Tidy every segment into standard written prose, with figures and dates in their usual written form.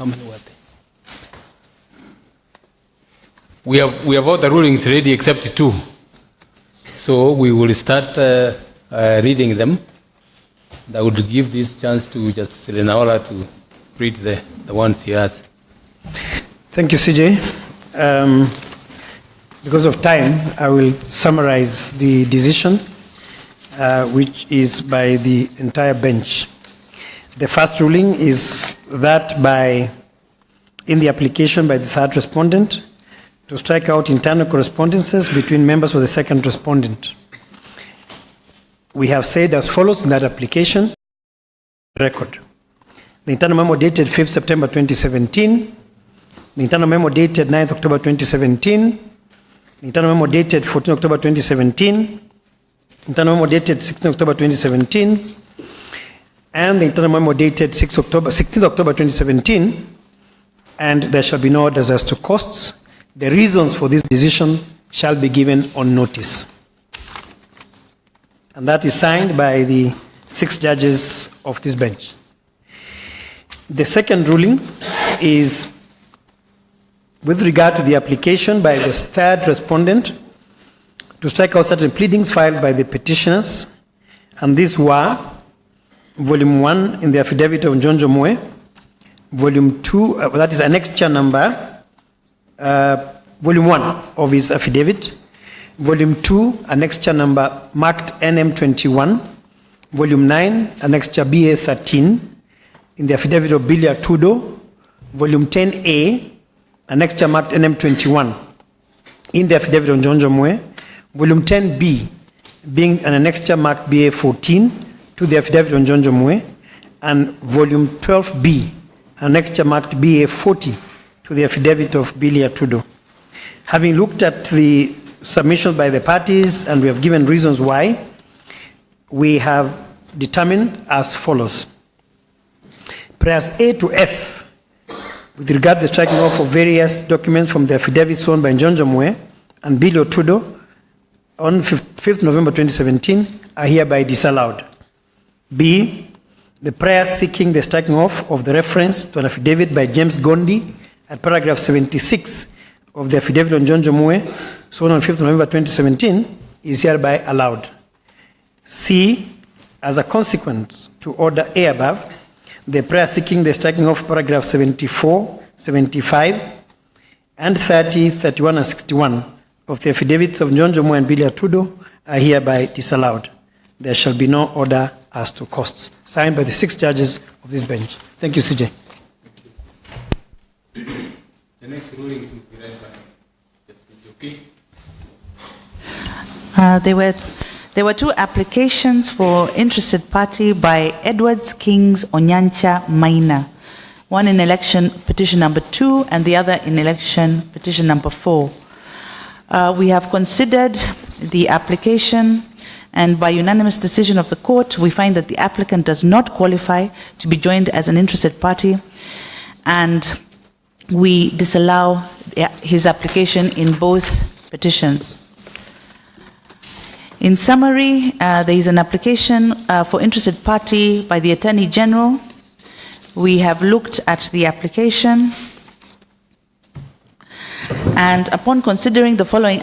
How many were there? We have all the rulings ready except 2. So we will start reading them. I would give this chance to just Renaola to read the ones he has. Thank you, CJ. Because of time, I will summarize the decision, which is by the entire bench. The first ruling is that in the application by the third respondent, to strike out internal correspondences between members of the second respondent. We have said as follows in that application record. The internal memo dated 5th September 2017, the internal memo dated 9th October 2017, the internal memo dated 14th October 2017, internal memo dated 16th October 2017, and the internal memo dated 16th October 2017, and there shall be no orders as to costs. The reasons for this decision shall be given on notice. And that is signed by the 6 judges of this bench. The second ruling is with regard to the application by the third respondent to strike out certain pleadings filed by the petitioners, and these were Volume 1 in the affidavit of Njonjo Mwe, Volume 2, that is annexure number, Volume 1 of his affidavit, Volume 2, annexure number marked NM21, Volume 9, annexure BA13, in the affidavit of Billy Atudo, Volume 10A, annexure marked NM21, in the affidavit of Njonjo Mwe, Volume 10B, being an annexure marked BA14 to the affidavit of Njonjo Mwe, and Volume 12B, annexure marked BA40 to the affidavit of Billy Atudo. Having looked at the submissions by the parties, and we have given reasons why, we have determined as follows. Prayers A to F, with regard to the striking off of various documents from the affidavits sworn by Njonjo Mwe and Billy Atudo on 5th November 2017, are hereby disallowed. B, the prayer seeking the striking off of the reference to an affidavit by James Gondi at paragraph 76 of the affidavit of Njonjo Mwe, sworn on 5th November 2017, is hereby allowed. C, as a consequence to order A above, the prayer seeking the striking off paragraph 74, 75, and 30, 31, and 61 of the affidavits of Njonjo Mwe and Billy Atudo are hereby disallowed. There shall be no order as to costs. Signed by the 6 judges of this bench. Thank you, CJ. The next ruling will be read by Justice Njoki. There were 2 applications for interested party by Edwards Kings Onyancha Maina, one in election petition number 2 and the other in election petition number 4. We have considered the application, and by unanimous decision of the court, we find that the applicant does not qualify to be joined as an interested party, and we disallow his application in both petitions. In summary, there is an application for interested party by the Attorney General. We have looked at the application, and upon considering the following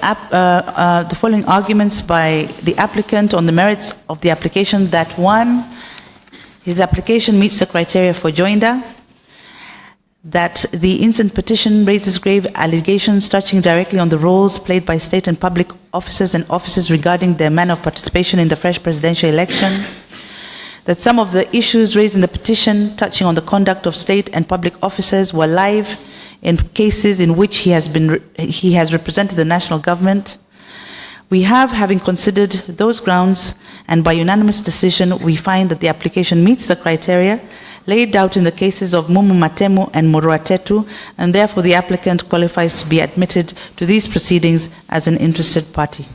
arguments by the applicant on the merits of the application, that 1, his application meets the criteria for joinder, that the instant petition raises grave allegations touching directly on the roles played by state and public officers and officers regarding their manner of participation in the fresh presidential election, that some of the issues raised in the petition touching on the conduct of state and public officers were live in cases in which he has represented the national government. We have, having considered those grounds, and by unanimous decision, we find that the application meets the criteria laid out in the cases of Mumu Matemu and Moroatetu, and therefore the applicant qualifies to be admitted to these proceedings as an interested party.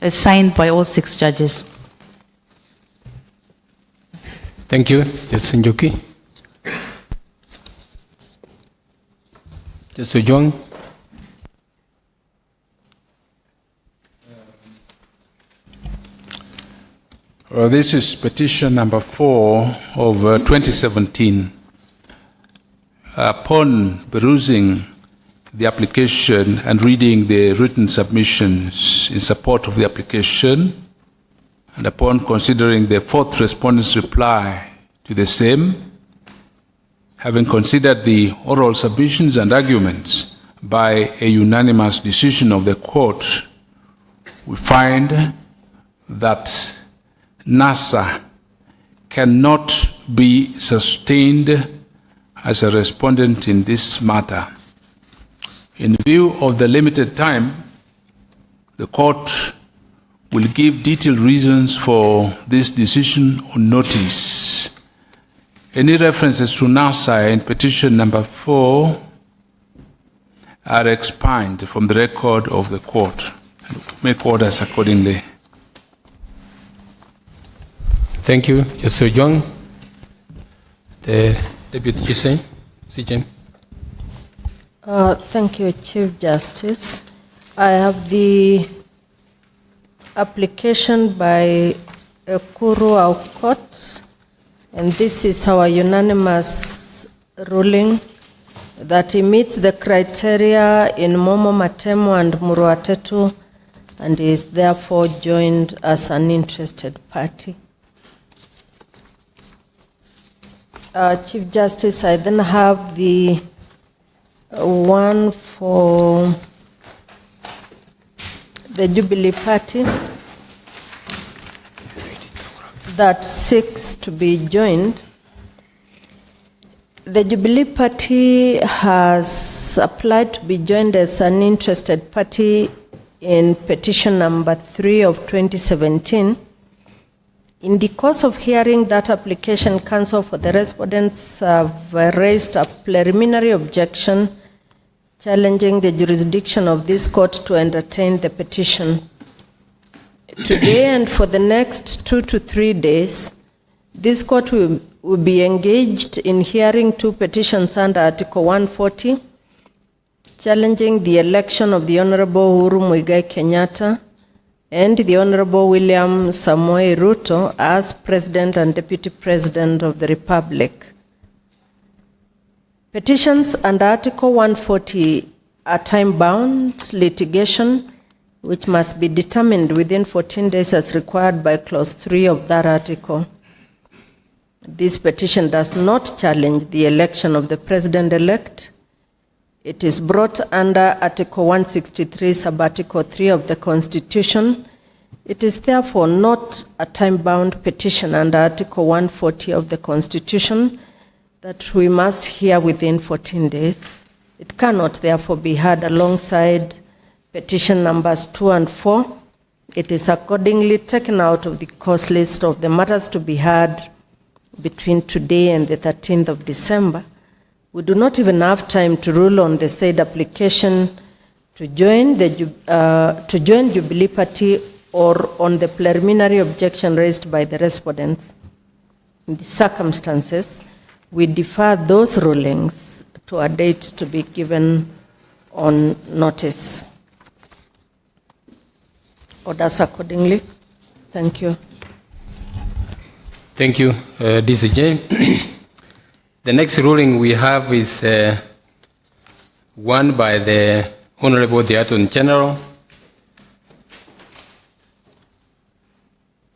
It's signed by all 6 judges. Thank you, Justice Njoki. Justice Ojwang. This is petition number 4 of 2017. Upon perusing the application and reading the written submissions in support of the application, and upon considering the fourth respondent's reply to the same, having considered the oral submissions and arguments by a unanimous decision of the court, we find that NASA cannot be sustained as a respondent in this matter. In view of the limited time, the court will give detailed reasons for this decision on notice. Any references to NASA in petition number 4 are expunged from the record of the court. Make orders accordingly. Thank you, Justice Ojwang. The Deputy CJ. Thank you, Chief Justice. I have the application by Ekuru Aukot, and this is our unanimous ruling that he meets the criteria in Momo Matemo and Muruatetu and is therefore joined as an interested party. Chief Justice, I then have the one for the Jubilee Party that seeks to be joined. The Jubilee Party has applied to be joined as an interested party in petition number 3 of 2017. In the course of hearing that application, counsel for the respondents have raised a preliminary objection challenging the jurisdiction of this court to entertain the petition. Today and for the next 2 to 3 days, this court will be engaged in hearing 2 petitions under Article 140, challenging the election of the Honorable Uhuru Muigai Kenyatta and the Honorable William Samoei Ruto as President and Deputy President of the Republic. Petitions under Article 140 are time-bound litigation which must be determined within 14 days as required by Clause 3 of that article. This petition does not challenge the election of the President-elect. It is brought under Article 163, Sub-Article 3 of the Constitution. It is therefore not a time-bound petition under Article 140 of the Constitution that we must hear within 14 days. It cannot therefore be heard alongside petition numbers 2 and 4. It is accordingly taken out of the course list of the matters to be heard between today and the 13th of December. We do not even have time to rule on the said application to join Jubilee Party or on the preliminary objection raised by the respondents. In these circumstances, we defer those rulings to a date to be given on notice. Orders accordingly. Thank you. Thank you, DCJ. The next ruling we have is one by the Honorable the Attorney General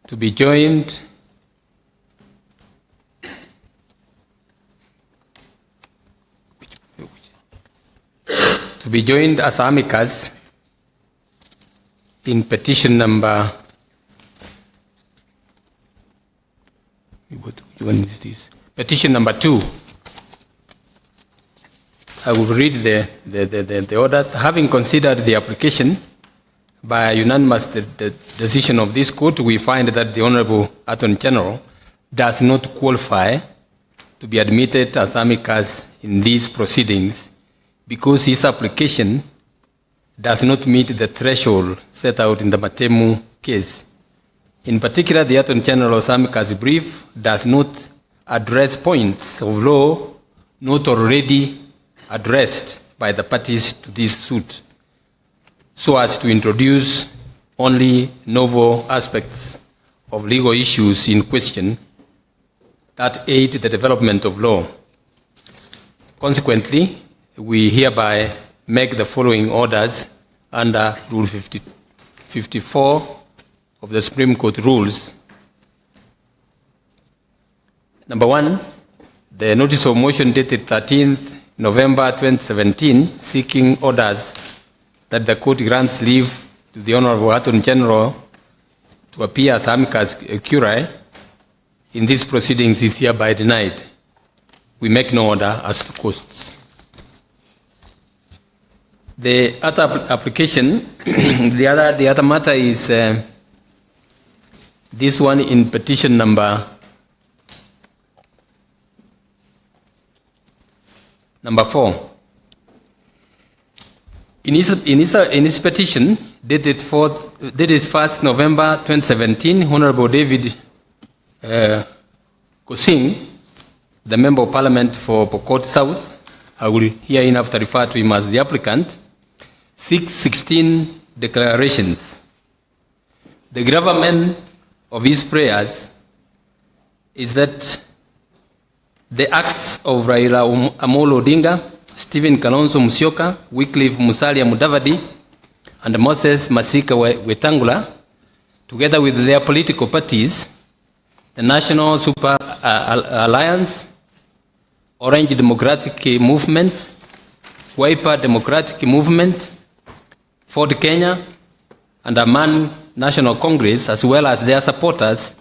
to be joined as amicus in petition number. Which one is this? Petition number 2. I will read the orders. Having considered the application by a unanimous decision of this court, we find that the Honorable Attorney General does not qualify to be admitted as amicus in these proceedings because his application does not meet the threshold set out in the Matemu case. In particular, the Attorney General's amicus brief does not address points of law not already addressed by the parties to this suit, so as to introduce only novel aspects of legal issues in question that aid the development of law. Consequently, we hereby make the following orders under Rule 54 of the Supreme Court rules. Number one, the notice of motion dated 13th November 2017 seeking orders that the court grants leave to the Honorable Attorney General to appear as amicus curiae in these proceedings is hereby denied. We make no order as to costs. The other application, the other matter is this one in petition number 4. In his petition, dated 1st November 2017, Honorable David Kosing, the Member of Parliament for Pokot South, I will hereinafter refer to him as the applicant, seeks 16 declarations. The gravamen of his prayers is that the acts of Raila Amolo Odinga, Stephen Kalonzo Musyoka, Wycliffe Musalia Mudavadi, and Moses Masika Wetangula, together with their political parties, the National Super Alliance, Orange Democratic Movement, Wiper Democratic Movement, Ford Kenya, and Aman National Congress, as well as their supporters,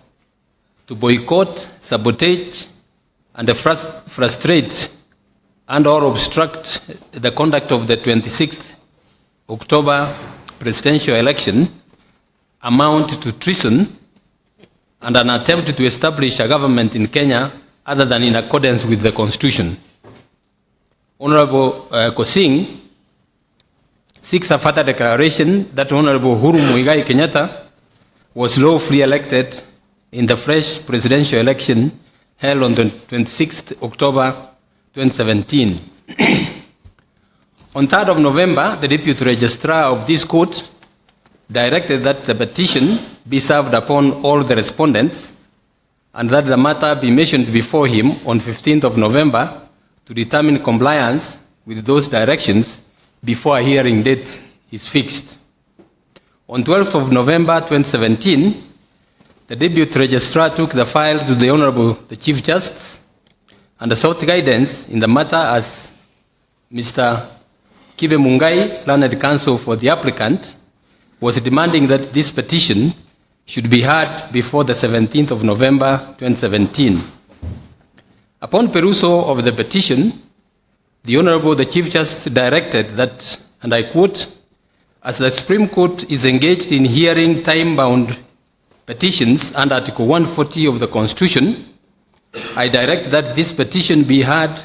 to boycott, sabotage, and frustrate and or obstruct the conduct of the 26th October presidential election amount to treason and an attempt to establish a government in Kenya other than in accordance with the Constitution. Honorable Kosing seeks a further declaration that Honorable Uhuru Muigai Kenyatta was lawfully elected in the fresh presidential election held on the 26th October 2017. On 3rd of November, the Deputy Registrar of this court directed that the petition be served upon all the respondents and that the matter be mentioned before him on 15th of November to determine compliance with those directions before a hearing date is fixed. On 12th of November 2017, the Deputy Registrar took the file to the Honorable the Chief Justice and sought guidance in the matter as Mr. Kibe Mungai, learned counsel for the applicant, was demanding that this petition should be heard before the 17th of November 2017. Upon perusal of the petition, the Honorable the Chief Justice directed that, and I quote, as the Supreme Court is engaged in hearing time-bound petitions under Article 140 of the Constitution, I direct that this petition be heard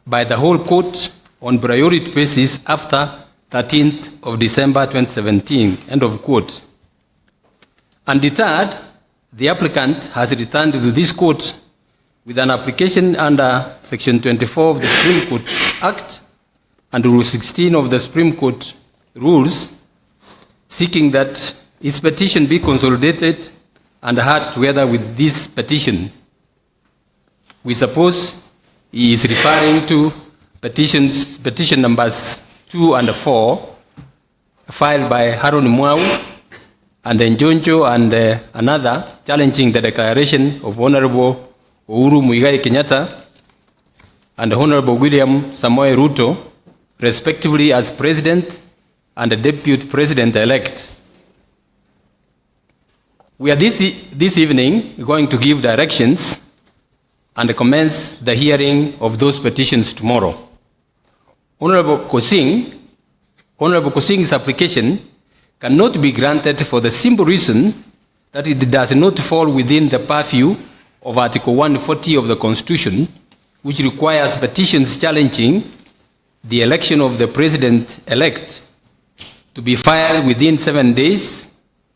by the whole court on priority basis after 13th of December 2017, end of quote. Undeterred, the applicant has returned to this court with an application under Section 24 of the Supreme Court Act and Rule 16 of the Supreme Court Rules, seeking that his petition be consolidated and heard together with this petition. We suppose he is referring to petition numbers 2 and 4 filed by Haron Mwau and Njonjo and another challenging the declaration of Honorable Uhuru Muigai Kenyatta and Honorable William Samoei Ruto, respectively as President and Deputy President-elect. We are this evening going to give directions and commence the hearing of those petitions tomorrow. Honorable Kosing's application cannot be granted for the simple reason that it does not fall within the purview of Article 140 of the Constitution, which requires petitions challenging the election of the President-elect to be filed within 7 days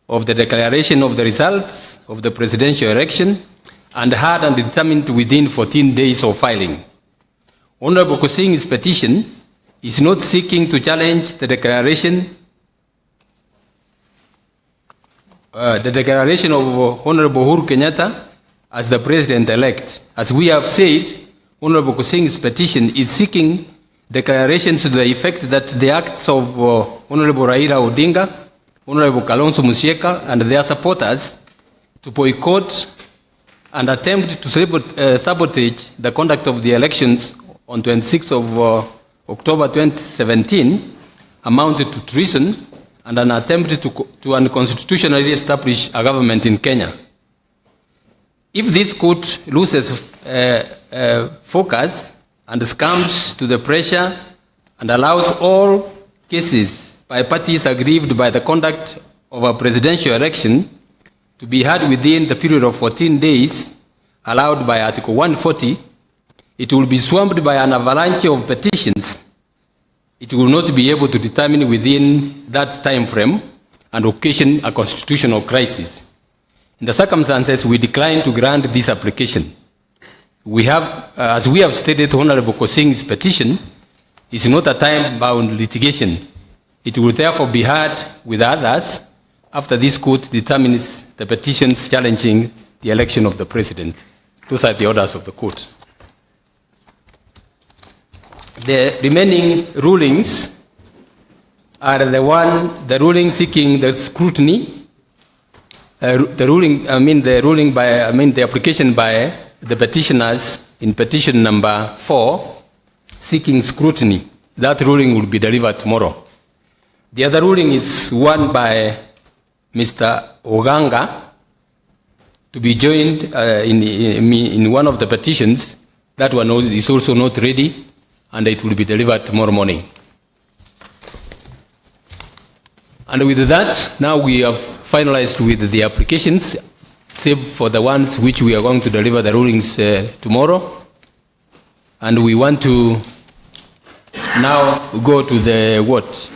of the declaration of the results of the presidential election and heard and determined within 14 days of filing. Honorable Kosing's petition is not seeking to challenge the declaration the declaration of Honorable Uhuru Kenyatta as the president-elect. As we have said, Honorable Kosing's petition is seeking declarations to the effect that the acts of Honorable Raila Odinga, Honorable Kalonzo Musyoka, and their supporters to boycott and attempt to sabotage the conduct of the elections on 26th of October 2017 amounted to treason and an attempt to unconstitutionally establish a government in Kenya. If this court loses focus and succumbs to the pressure and allows all cases by parties aggrieved by the conduct of a presidential election to be heard within the period of 14 days allowed by Article 140, it will be swamped by an avalanche of petitions. It will not be able to determine within that time frame and occasion a constitutional crisis. In the circumstances, we decline to grant this application. We have, as we have stated, Honorable Kosing's petition is not a time-bound litigation. It will therefore be heard with others after this court determines the petitions challenging the election of the president. Those are the orders of the court. The remaining rulings are the ruling seeking the scrutiny, the application by the petitioners in petition number 4, seeking scrutiny. That ruling will be delivered tomorrow. The other ruling is one by Mr. Oganga to be joined in one of the petitions. That one is also not ready, and it will be delivered tomorrow morning. And with that, now we have finalized with the applications, save for the ones which we are going to deliver the rulings tomorrow. And we want to now go to the what?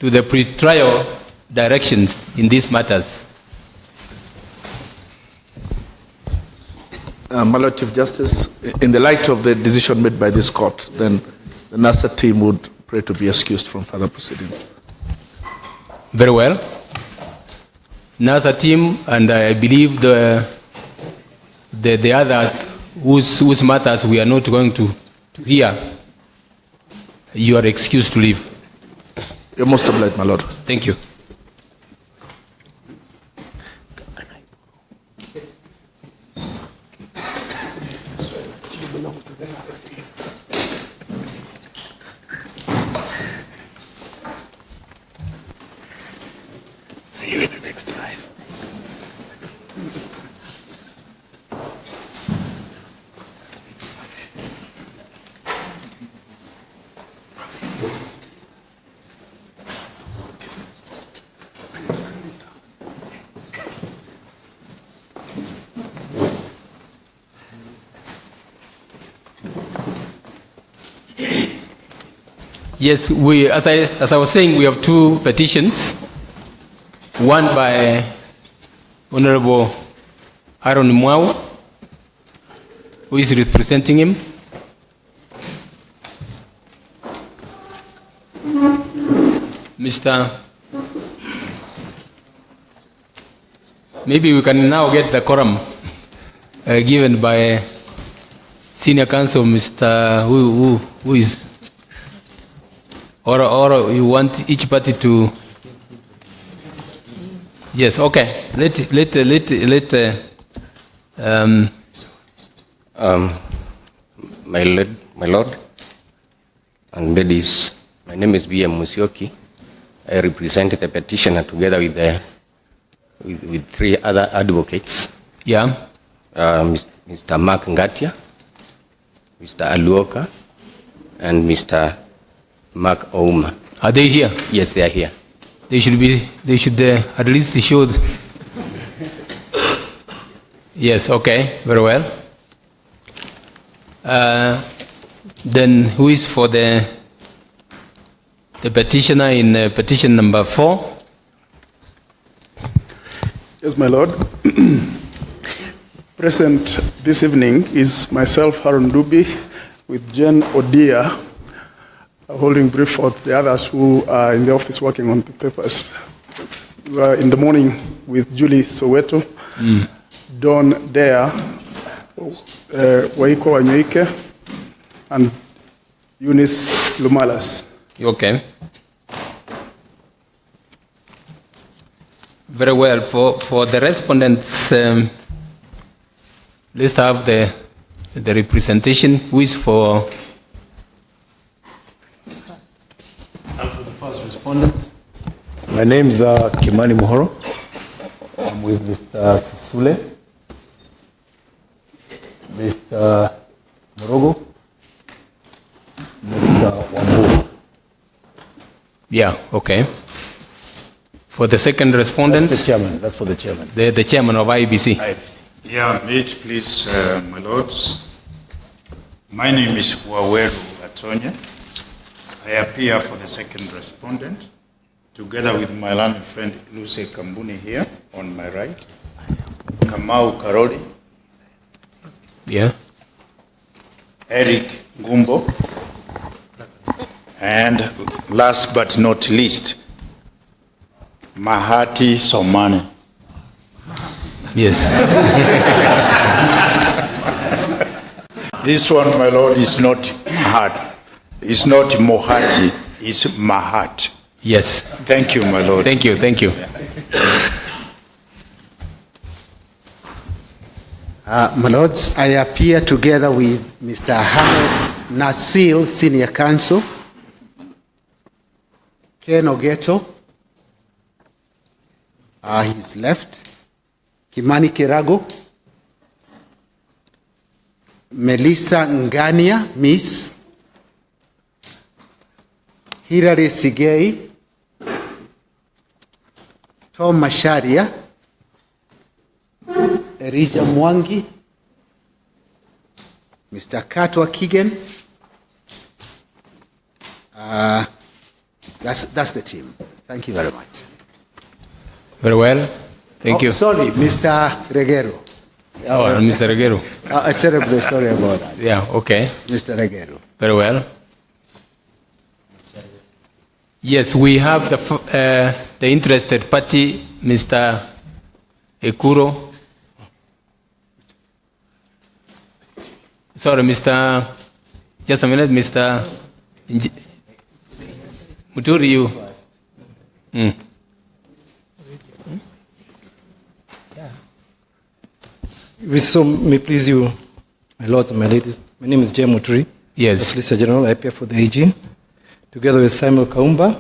To the pre-trial directions in these matters. My Lord Chief Justice, in the light of the decision made by this court, then the NASA team would pray to be excused from further proceedings. Very well. NASA team, and I believe the others whose matters we are not going to hear, you are excused to leave. You're most obliged, my Lord. Thank you. See you in the next life. Yes, as I was saying, we have two petitions. One by Honorable Aaron Mwau, who is representing him. Mr. Maybe we can now get the quorum given by Senior Counsel, Mr. Who is, or you want each party to. Yes, okay. My Lord and ladies, my name is B.M. Musyoki. I represent the petitioner together with three other advocates. Yeah. Mr. Mark Ngatia, Mr. Aluoka, and Mr. Mark Ouma. Are they here? Yes, they are here. They should at least show. Yes, okay, very well. Then who is for the petitioner in petition number 4? Yes, my Lord. Present this evening is myself, Haron Dubi, with Jen Odia, holding brief for the others who are in the office working on the papers. in the morning with Julie Soweto, Don Dea, Waiko Wanyoike, and Eunice Lumalas. Okay. Very well. For the respondents, let's have the representation. Who is for? I'm for the first respondent. My name is Kimani Mohoro. I'm with Mr. Sisule, Mr. Morogo, Mr. Wambu. Yeah, okay. For the second respondent? That's the chairman. That's for the chairman. The chairman of IBC. Yeah, may it please, my lords. My name is Waweru Atonya. I appear for the second respondent, together with my learned friend Lucy Kambuni here on my right, Kamau Karori, Yeah. Eric Gumbo, and last but not least, Mahati Somane. Yes. This one, my lord, is not Mahat. It's not Mohati, it's Mahat. Yes. Thank you, my lord. Thank you, thank you. My lords, I appear together with Mr. Ahmed Nasil, Senior Counsel, Ken Ogeto, he's left, Kimani Kirago, Melissa Ngania, Miss, Hilary Sigei, Tom Masharia, Erija Mwangi, Mr. Katwa Kigen. That's the team. Thank you very much. Very well. Thank you. Sorry, Mr. Reguero. Oh, Mr. Reguero. A terrible story about that. Yeah, okay. Mr. Reguero. Very well. Yes, we have the interested party, Mr. Ekuro. Sorry, Mr. Just a minute, Mr. Muturi, you. If so may please you, my lords and my ladies, my name is Jay Muturi. Yes. Solicitor General, I appear for the AG, together with Samuel Kaumba,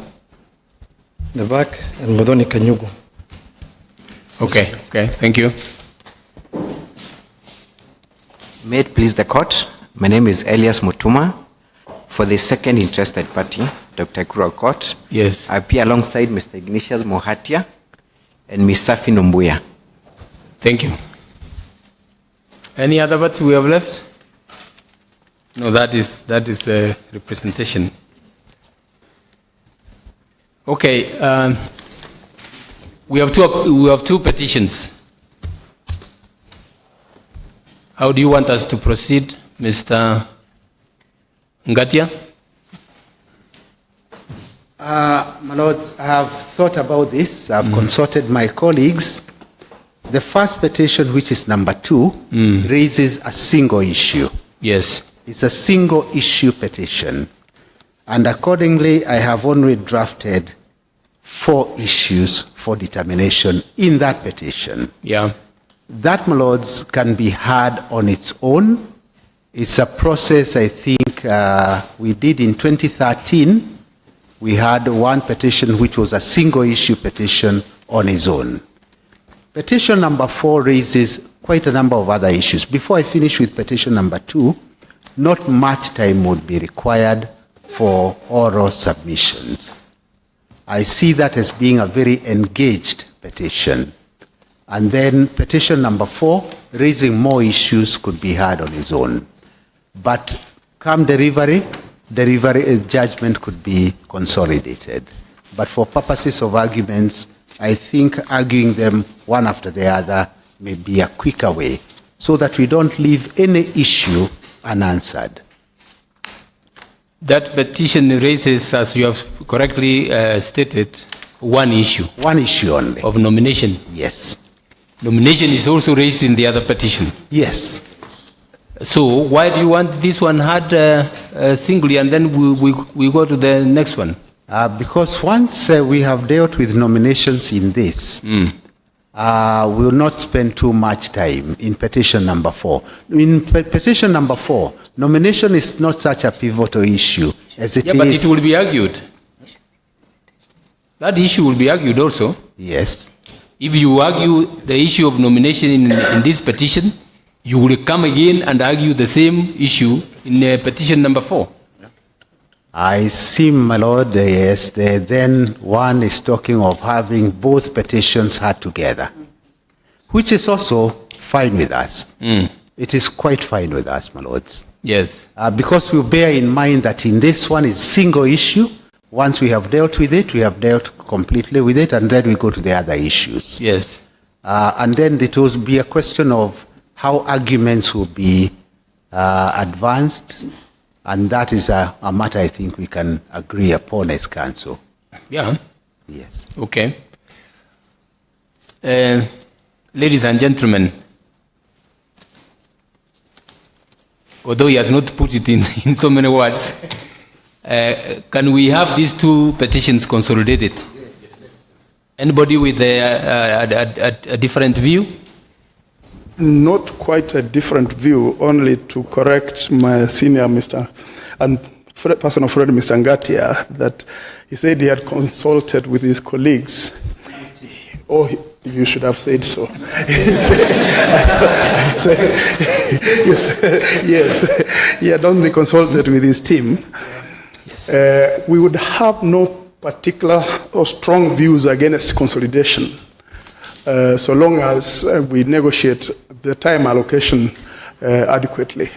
in the back, and Modoni Kanyugu. Okay, okay, thank you. May it please the court, my name is Elias Mutuma. For the second interested party, Dr. Kura Court, yes. I appear alongside Mr. Ignatius Mohatia and Ms. Safi Nombuya. Thank you. Any other party we have left? No, that is the representation. Okay, we have two petitions. How do you want us to proceed, Mr. Ngatia? My lords, I have thought about this. I've consulted my colleagues. The first petition, which is number 2, raises a single issue. Yes. It's a single issue petition. And accordingly, I have only drafted 4 issues for determination in that petition. Yeah. That, my lords, can be heard on its own. It's a process, I think, we did in 2013. We had one petition which was a single issue petition on its own. Petition number 4 raises quite a number of other issues. Before I finish with petition number 2, not much time would be required for oral submissions. I see that as being a very engaged petition. And then petition number 4, raising more issues, could be heard on its own. But come delivery judgment could be consolidated. But for purposes of arguments, I think arguing them one after the other may be a quicker way, so that we don't leave any issue unanswered. That petition raises, as you have correctly stated, one issue. One issue only. Of nomination. Yes. Nomination is also raised in the other petition. Yes. So why do you want this one had singly and then we go to the next one? Because once we have dealt with nominations in this, we will not spend too much time in petition number 4. In petition number 4, nomination is not such a pivotal issue as it is. But it will be argued. That issue will be argued also. Yes. If you argue the issue of nomination in this petition, you will come again and argue the same issue in petition number 4. I see, my lord, yes, then one is talking of having both petitions heard together, which is also fine with us. It is quite fine with us, my lords. Yes. Because we bear in mind that in this one is single issue. Once we have dealt with it, we have dealt completely with it, and then we go to the other issues. Yes. And then it will be a question of how arguments will be advanced, and that is a matter I think we can agree upon as council. Yeah. Yes. Okay. Ladies and gentlemen, although he has not put it in so many words, can we have these two petitions consolidated? Anybody with a different view? Not quite a different view, only to correct my senior Mr. and personal friend, Mr. Ngatia, that he said he had consulted with his colleagues. Oh, you should have said so. Yes, he had only consulted with his team. We would have no particular or strong views against consolidation, so long as we negotiate the time allocation adequately.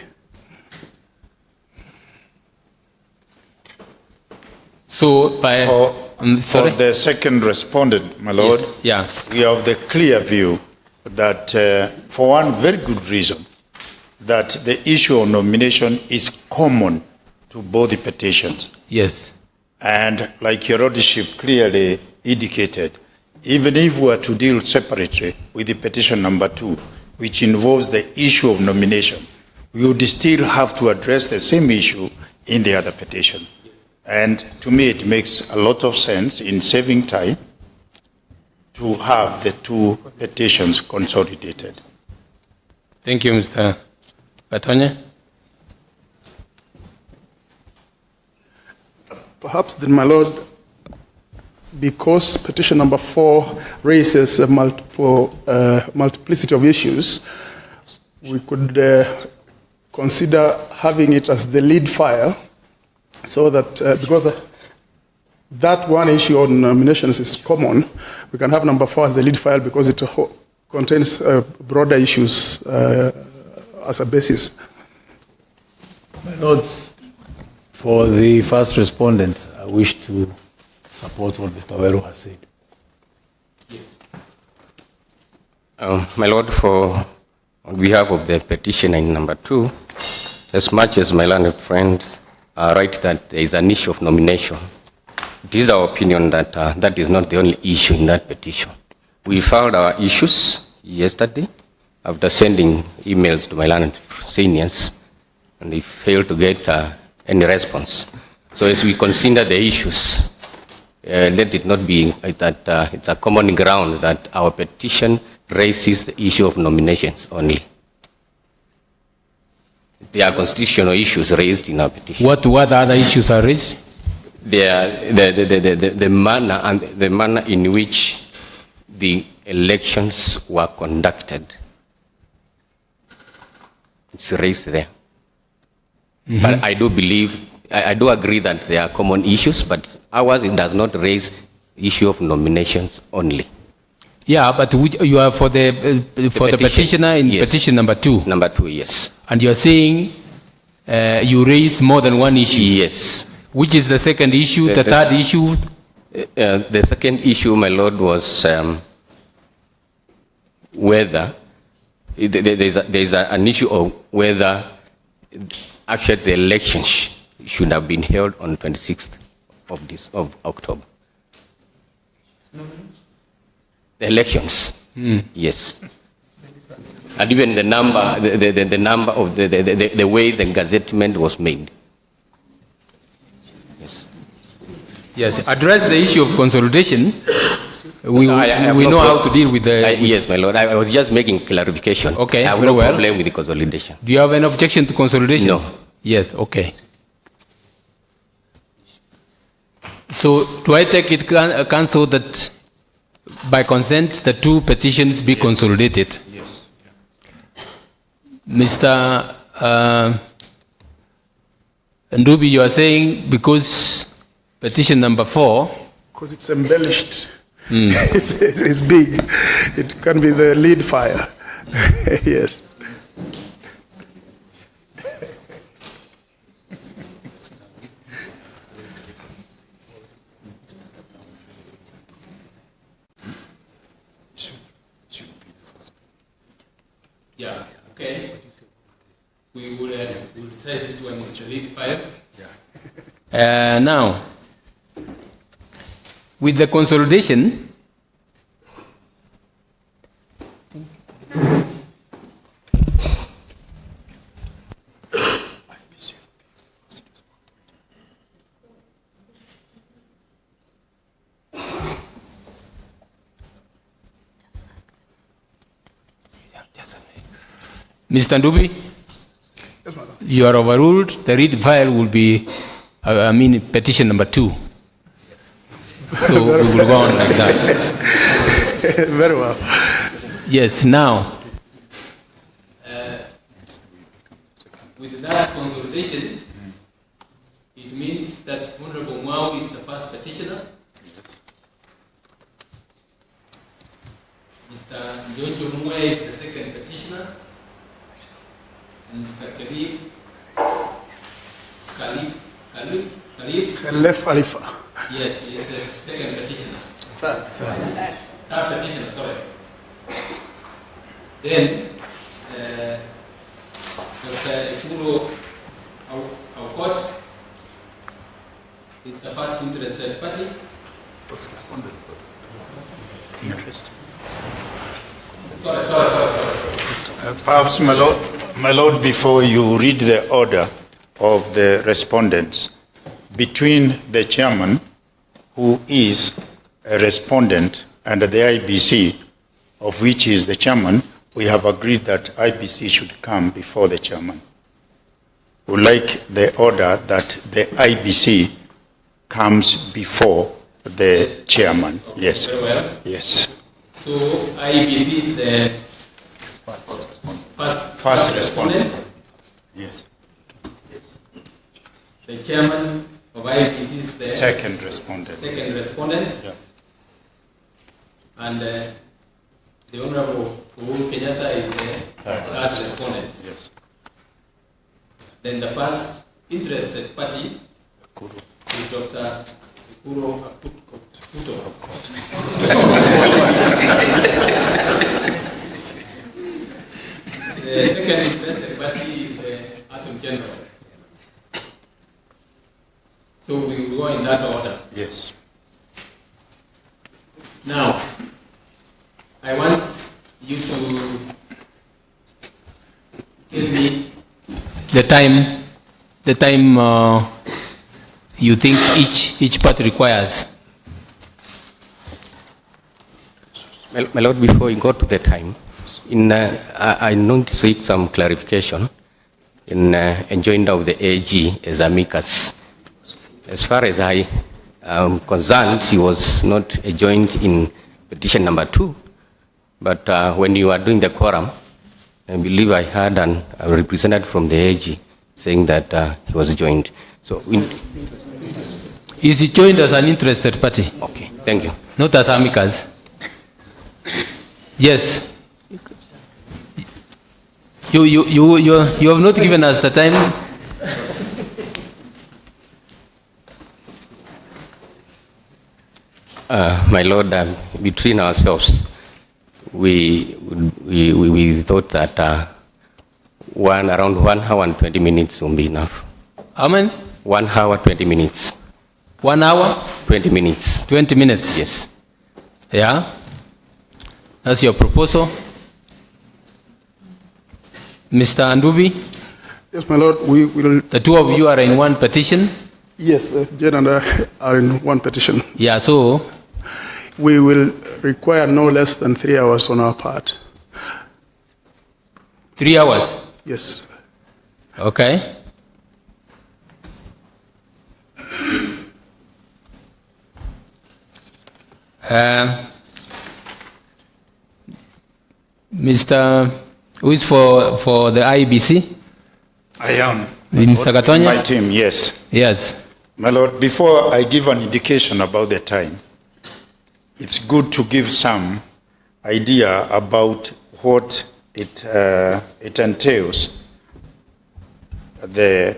So, for the second respondent, my lord, yes. We have the clear view that, for one very good reason, that the issue of nomination is common to both the petitions. Yes. And like your lordship clearly indicated, even if we were to deal separately with the petition number 2, which involves the issue of nomination, we would still have to address the same issue in the other petition. And to me, it makes a lot of sense in saving time to have the two petitions consolidated. Thank you, Mr. Batonya. Perhaps then, my lord, because petition number 4 raises a multiplicity of issues, we could consider having it as the lead file, so that because that one issue on nominations is common, we can have number 4 as the lead file because it contains broader issues as a basis. My lords, for the first respondent, I wish to support what Mr. Weru has said. My lord, on behalf of the petitioner in number 2, as much as my learned friends are right that there is an issue of nomination, it is our opinion that that is not the only issue in that petition. We filed our issues yesterday after sending emails to my learned seniors, and they failed to get any response. So as we consider the issues, let it not be that it's a common ground that our petition raises the issue of nominations only. There are constitutional issues raised in our petition. What other issues are raised? The manner in which the elections were conducted. It's raised there. Mm-hmm. But I do believe, I do agree that there are common issues, but ours, it does not raise the issue of nominations only. Yeah, but you are for the petitioner in petition number 2. Number 2, yes. And you are saying you raise more than one issue. Yes. Which is the second issue, the third issue? The second issue, my lord, was whether there is an issue of whether actually the elections should have been held on 26th of October. The elections. Yes. And even the number, the number of the way the gazettement was made. Yes. Yes, address the issue of consolidation. We have we no know prob- how to deal with the. yes, my lord. I was just making clarification. Okay, I have very no well. problem with the consolidation. Do you have an objection to consolidation? No. Yes, okay. So do I take it council that by consent the two petitions be consolidated? Yes. Mr. Ndubi, you are saying because petition number 4. Because it's embellished. It's big. It can be the lead fire. Yes. Yeah, okay. We will we'll decide which one is the lead file. Now, with the consolidation, Mr. Ndubi, you are overruled. The read file will be, petition number 2. So we will go on like that. Very well. Yes, now, with that consolidation, it means that Honorable Mwau is the first petitioner. Mr. Njonjo Mwe is the second petitioner. And Mr. Khalif Khalifa. Yes, he is the second petitioner. Third petitioner, sorry. Then, Dr. Ikuro Aukot is the first interested party. Sorry. Perhaps, my lord, before you read the order of the respondents, between the chairman, who is a respondent, and the IBC, of which is the chairman, we have agreed that IBC should come before the chairman. We would like the order that the IBC comes before the chairman. Yes. Very well. Yes. So IBC is the first respondent. Yes. The chairman of IBC is the Second respondent. Yeah. And the Honorable Uhuru Kenyatta is the third respondent. Yes. Then the first interested party is Dr. Ikuro Aputo. The second interested party is the Attorney General. So we will go in that order. Yes. Now, I want you to tell me the time you think each part requires. My lord, before you go to the time, I need to seek some clarification in enjoining of the AG as amicus. As far as I am concerned, he was not adjoined in petition number 2, but when you are doing the quorum, I believe I heard a representative from the AG saying that he was joined. So, is he joined as an interested party? Okay, thank you. Not as amicus. Yes. You have not given us the time. My lord, between ourselves, we thought that around 1 hour and 20 minutes will be enough. How many? 1 hour, 20 minutes. 1 hour? 20 minutes. 20 minutes? Yes. Yeah? That's your proposal. Mr. Andubi? Yes, my lord, we will. The two of you are in one petition? Yes, Jane and I are in one petition. Yeah, so? We will require no less than 3 hours on our part. 3 hours? Yes. Okay. Mr. Who is for the IBC? I am. Mr. Gatonya? My team, yes. Yes. My lord, before I give an indication about the time, it's good to give some idea about what it entails the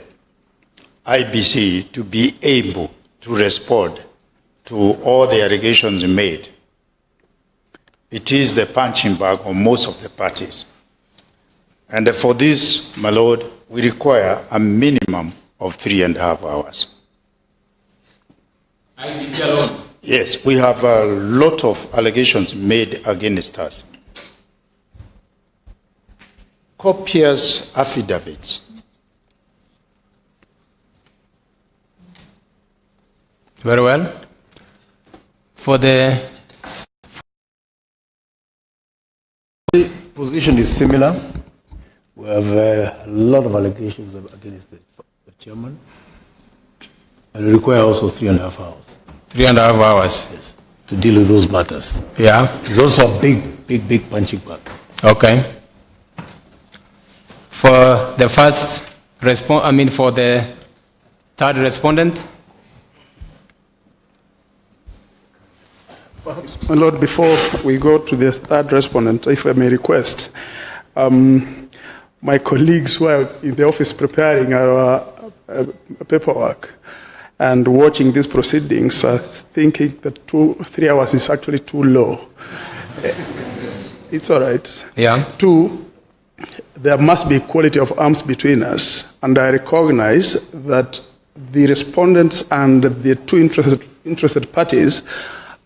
IBC to be able to respond to all the allegations made. It is the punching bag of most of the parties. And for this, my lord, we require a minimum of 3.5 hours. IBC alone? Yes, we have a lot of allegations made against us. Copious affidavits. Very well. For the position is similar. We have a lot of allegations against the chairman, and we require also 3.5 hours. 3.5 hours? Yes, to deal with those matters. Yeah. It's also a big punching bag. Okay. For the first for the third respondent? Perhaps, my lord, before we go to the third respondent, if I may request, my colleagues who are in the office preparing our paperwork and watching these proceedings are thinking that 3 hours is actually too low. It's all right. Yeah. 2, there must be equality of arms between us, and I recognize that the respondents and the two interested parties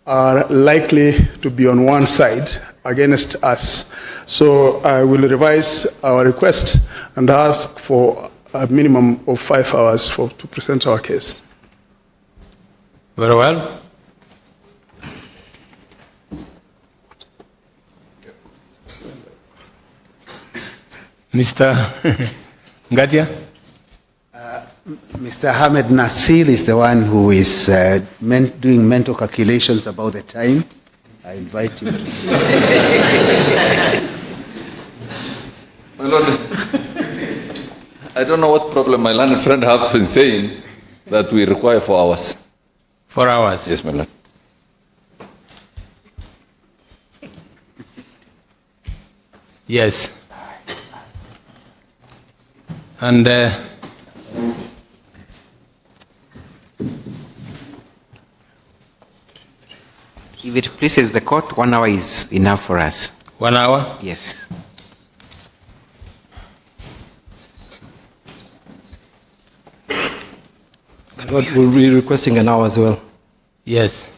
are likely to be on one side against us. So I will revise our request and ask for a minimum of 5 hours to present our case. Very well. Mr. Ngatia? Mr. Ahmed Nasir is the one who is doing mental calculations about the time. I invite you. My Lord, I don't know what problem my learned friend have in saying that we require 4 hours. 4 hours? Yes, my Lord. Yes. And if it pleases the court, 1 hour is enough for us. 1 hour? Yes. Lord, we'll be requesting an hour as well. Yes.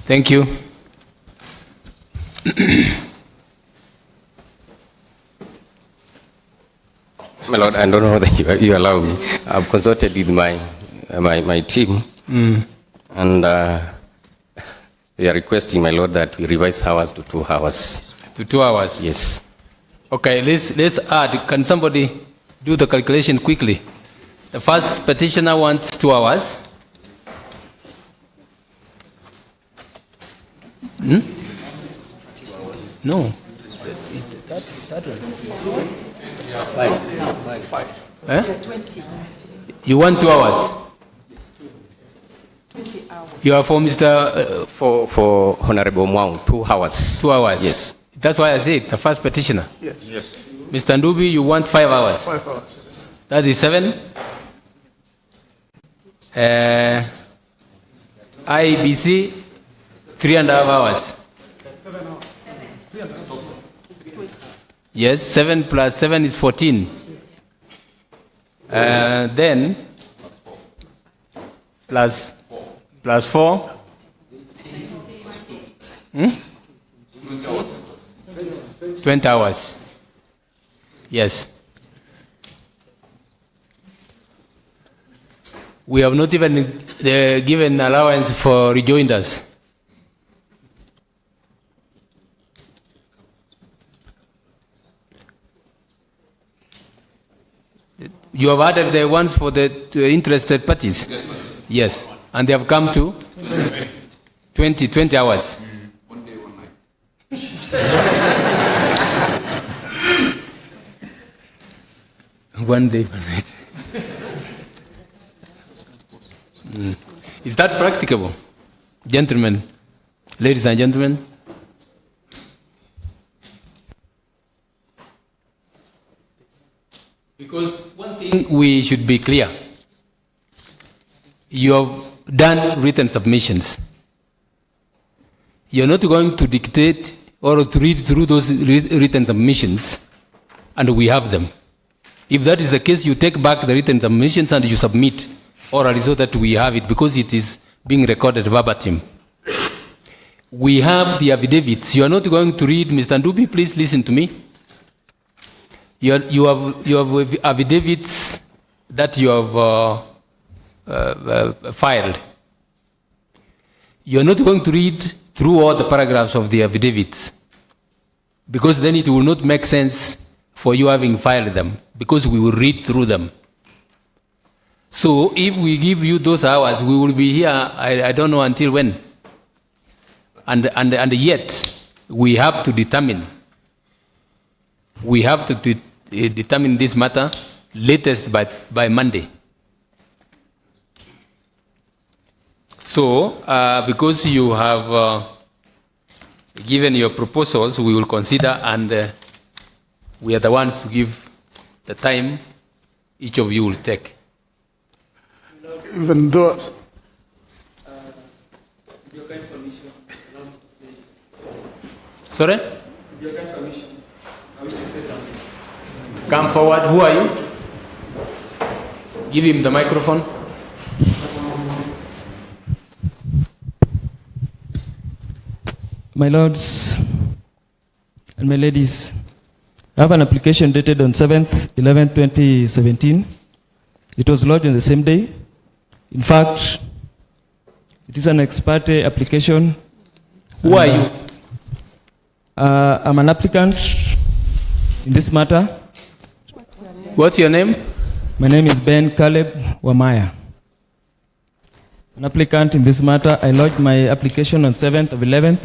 Thank you. My Lord, I don't know whether you allow me. I've consulted with my team, and they are requesting, my Lord, that we revise hours to 2 hours. To 2 hours? Yes. Okay, let's add. Can somebody do the calculation quickly? The first petitioner wants 2 hours. No. That one. 5. Eh? 20. You want 2 hours? 20 hours. You are for Mr. For Honorable Mwang, 2 hours. 2 hours? Yes. That's why I said the first petitioner. Yes. Mr. Ndubi, you want 5 hours? 5 hours. That is 7. IBC, 3.5 hours. Yes, 7 plus 7 is 14. Then, plus 4, 20 hours. Yes. We have not even given allowance for rejoinders. You have added the ones for the interested parties? Yes. Yes. And they have come to 20 hours. 1 day, 1 night. One day, 1 night. Is that practicable? Gentlemen, ladies and gentlemen? Because one thing we should be clear. You have done written submissions. You're not going to dictate or to read through those written submissions, and we have them. If that is the case, you take back the written submissions and you submit orally so that we have it, because it is being recorded verbatim. We have the affidavits. You are not going to read, Mr. Ndubi, please listen to me. You have affidavits that you have filed. You are not going to read through all the paragraphs of the affidavits, because then it will not make sense for you having filed them, because we will read through them. So if we give you those hours, we will be here, I don't know until when. And yet, we have to determine. We have to determine this matter latest by Monday. So, because you have given your proposals, we will consider, and we are the ones to give the time each of you will take. Even though Sorry? With your kind permission, I wish to say something. Come forward. Who are you? Give him the microphone. My lords and my ladies, I have an application dated on 7th 11th 2017. It was lodged on the same day. In fact, it is an ex parte application. Who are you? I'm an applicant in this matter. What's your name? My name is Ben Caleb Wamaya. An applicant in this matter. I lodged my application on 7th of 11th.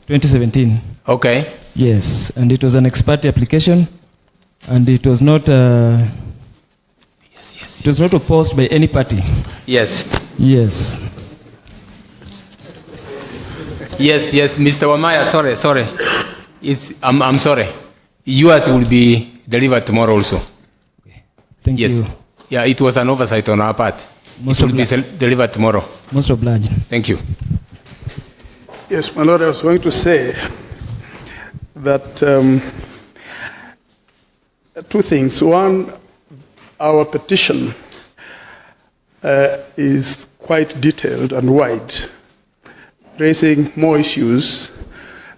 2017. Okay. Yes, and it was an ex parte application, and it was not. It was not opposed by any party. Yes. Yes. Yes, Mr. Wamaya, sorry. I'm sorry. Yours will be delivered tomorrow also. Thank you. Yeah, it was an oversight on our part. It will be delivered tomorrow. Most obliged. Thank you. Yes, my lord, I was going to say that two things. One, our petition is quite detailed and wide, raising more issues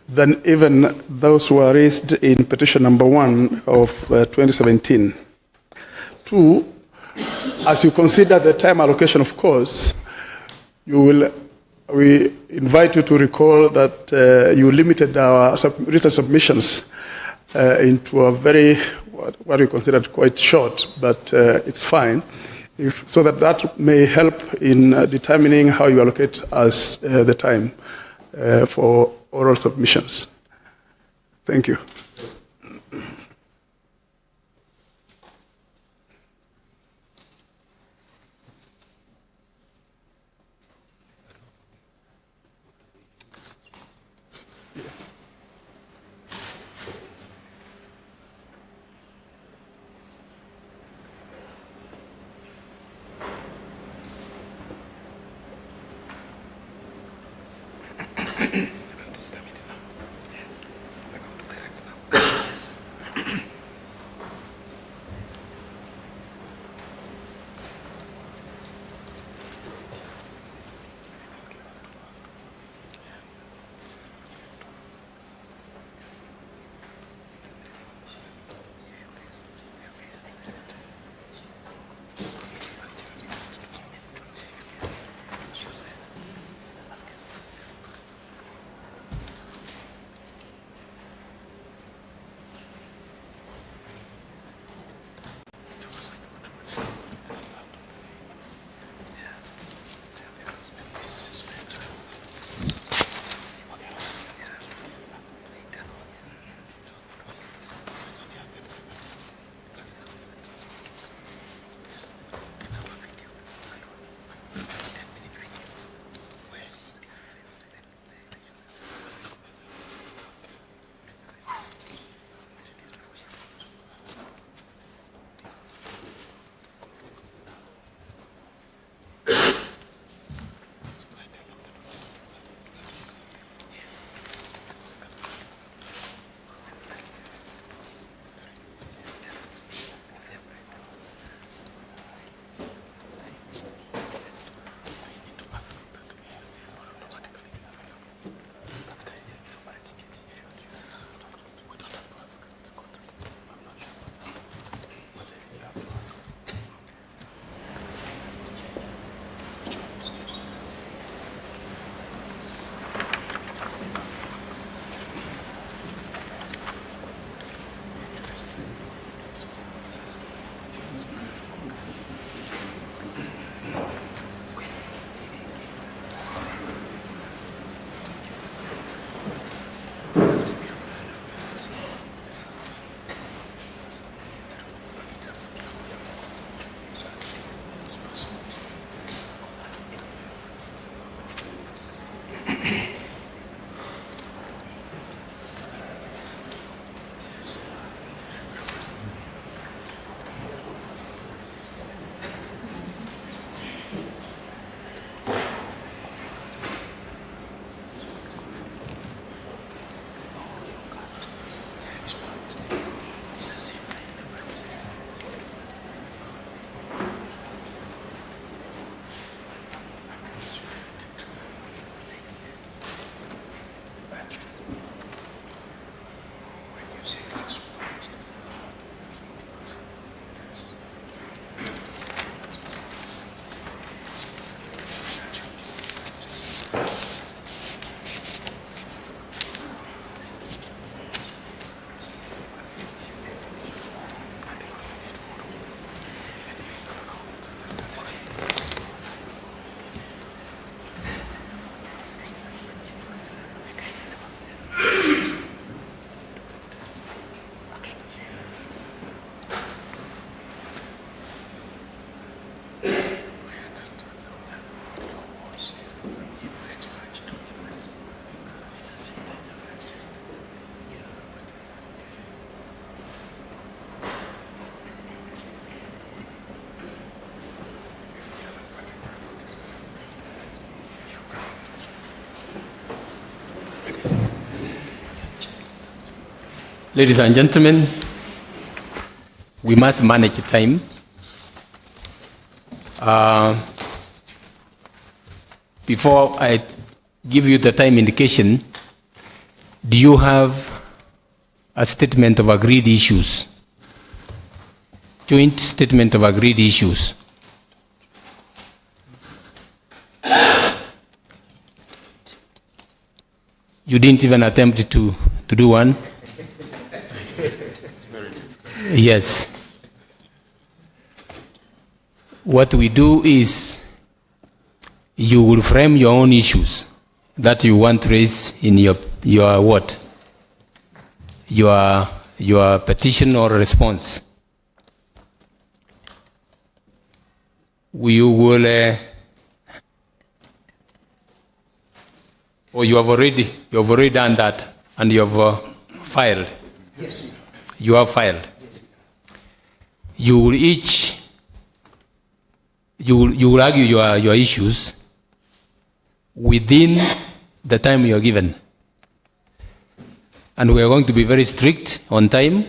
than even those who were raised in petition number 1 of 2017. Two, as you consider the time allocation, of course, we invite you to recall that you limited our written submissions into a very, what we considered quite short, but it's fine, so that may help in determining how you allocate us the time for oral submissions. Thank you. Ladies and gentlemen, we must manage time. Before I give you the time indication, do you have a statement of agreed issues? Joint statement of agreed issues. You didn't even attempt to do one? Yes. What we do is you will frame your own issues that you want to raise in your what? Your petition or response. We will or you have already done that and you have filed. Yes. You have filed. You will each you will argue your issues within the time you are given. And we are going to be very strict on time.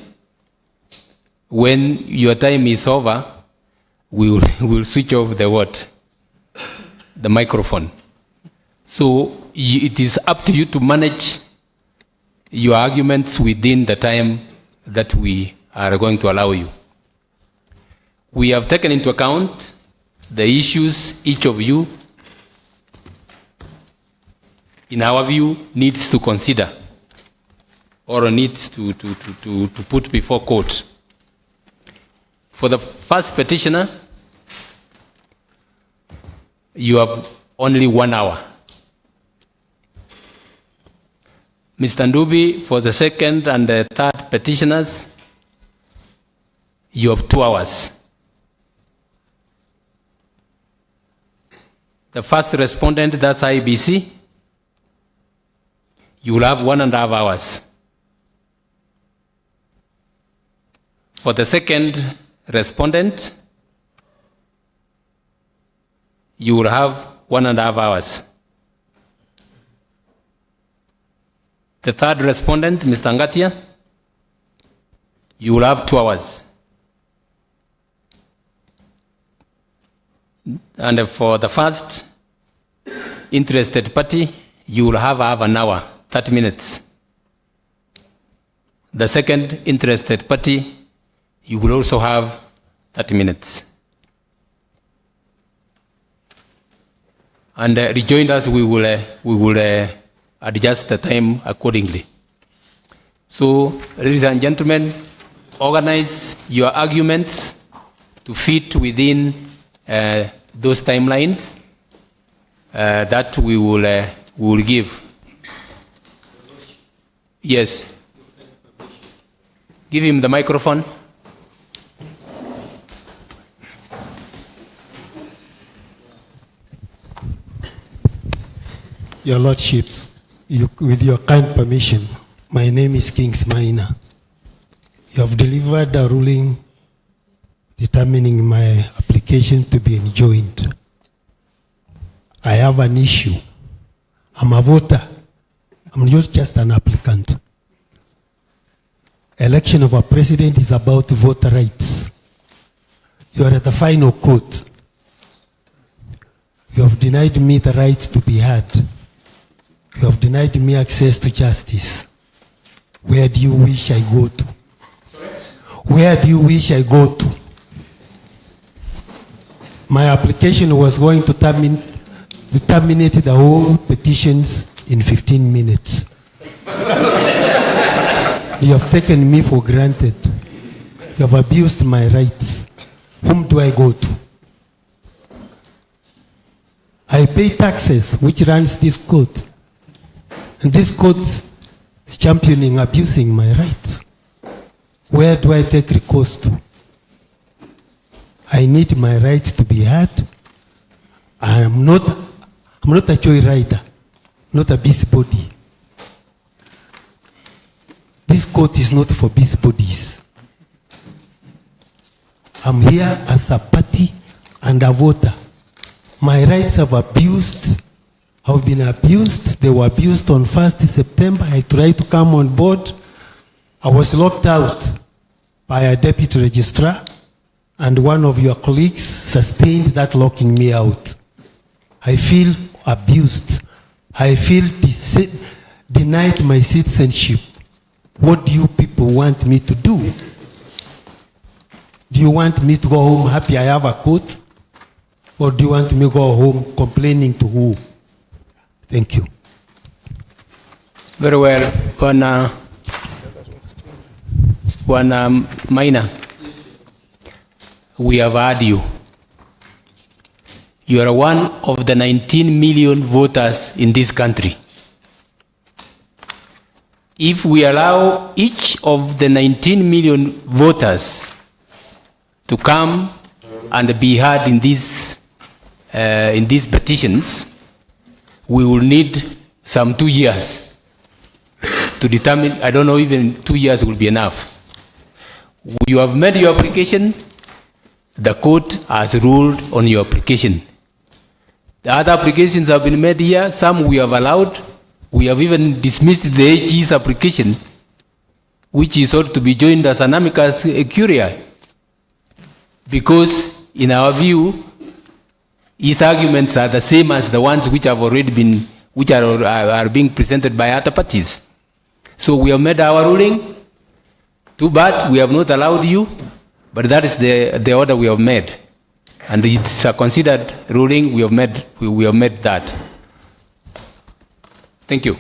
When your time is over, we will switch off the what? The microphone. So it is up to you to manage your arguments within the time that we are going to allow you. We have taken into account the issues each of you, in our view, needs to consider or needs to put before court. For the first petitioner, you have only 1 hour. Mr. Ndubi, for the second and the third petitioners, you have 2 hours. The first respondent, that's IBC, you will have 1.5 hours. For the second respondent, you will have 1.5 hours. The third respondent, Mr. Ngatia, you will have 2 hours. And for the first interested party, you will have 1 hour, 30 minutes. The second interested party, you will also have 30 minutes. And rejoinders, we will adjust the time accordingly. So, ladies and gentlemen, organize your arguments to fit within those timelines that we will give. Yes. Give him the microphone. Your Lordships, with your kind permission, my name is Kings Maina. You have delivered a ruling determining my application to be enjoined. I have an issue. I'm a voter. I'm not just an applicant. Election of a president is about voter rights. You are at the final court. You have denied me the right to be heard. You have denied me access to justice. Where do you wish I go to? Where do you wish I go to? My application was going to terminate the whole petitions in 15 minutes. You have taken me for granted. You have abused my rights. Whom do I go to? I pay taxes, which runs this court. And this court is championing abusing my rights. Where do I take recourse to? I need my right to be heard. I'm not a joyrider, not a busybody. This court is not for busybodies. I'm here as a party and a voter. My rights have been abused. They were abused on 1st September. I tried to come on board. I was locked out by a deputy registrar, and one of your colleagues sustained that locking me out. I feel abused. I feel denied my citizenship. What do you people want me to do? Do you want me to go home happy I have a court? Or do you want me to go home complaining to who? Thank you. Very well. One minor. We have heard you. You are one of the 19 million voters in this country. If we allow each of the 19 million voters to come and be heard in these petitions, we will need some 2 years to determine. I don't know, even 2 years will be enough. You have made your application. The court has ruled on your application. The other applications have been made here. Some we have allowed. We have even dismissed the AG's application, which is ought to be joined as an amicus curiae, because in our view, his arguments are the same as the ones which have already been, which are being presented by other parties. So we have made our ruling. Too bad we have not allowed you, but that is the order we have made, and it's a considered ruling. We have made that. Thank you.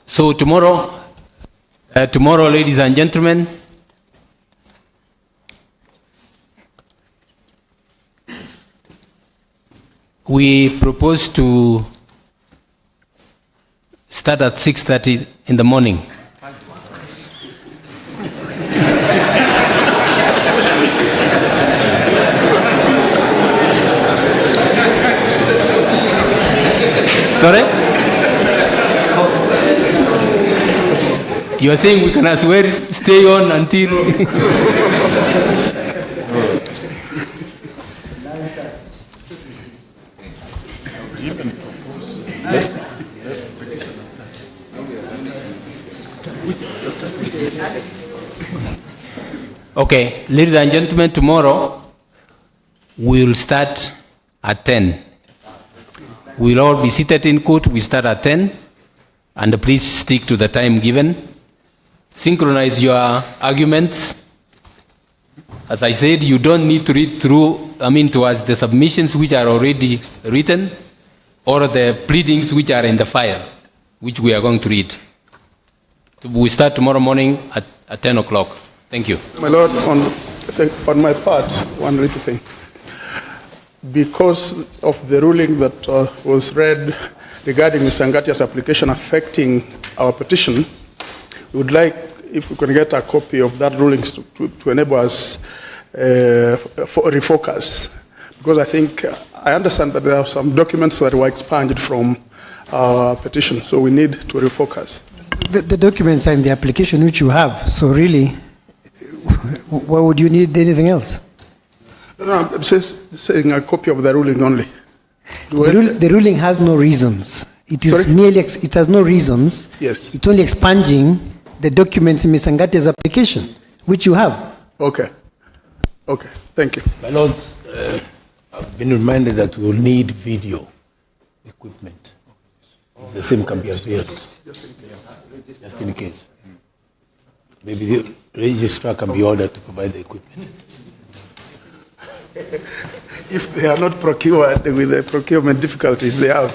So tomorrow, ladies and gentlemen, we propose to start at 6:30 in the morning. Sorry? You are saying we can as well stay on until... Okay, ladies and gentlemen, tomorrow we will start at 10. We'll all be seated in court. We start at 10, and please stick to the time given. Synchronize your arguments. As I said, you don't need to read through, towards the submissions which are already written, or the pleadings which are in the file, which we are going to read. So we start tomorrow morning at 10 o'clock. Thank you. My Lord, on my part, one little thing. Because of the ruling that was read regarding Mr. Ngatia's application affecting our petition, we would like, if we can get a copy of that ruling to enable us for refocus. Because I think, I understand that there are some documents that were expunged from our petition, so we need to refocus. The documents are in the application which you have, so really, why would you need anything else? No, I'm just saying a copy of the ruling only. The ruling has no reasons. It is Sorry? merely, it has no reasons. Yes. It's only expunging the documents in Mr. Ngatia's application, which you have. Okay. Okay, thank you. My Lords, I've been reminded that we will need video equipment. The same can be available, just in case. Maybe the registrar can be ordered to provide the equipment. If they are not procured with the procurement difficulties they have.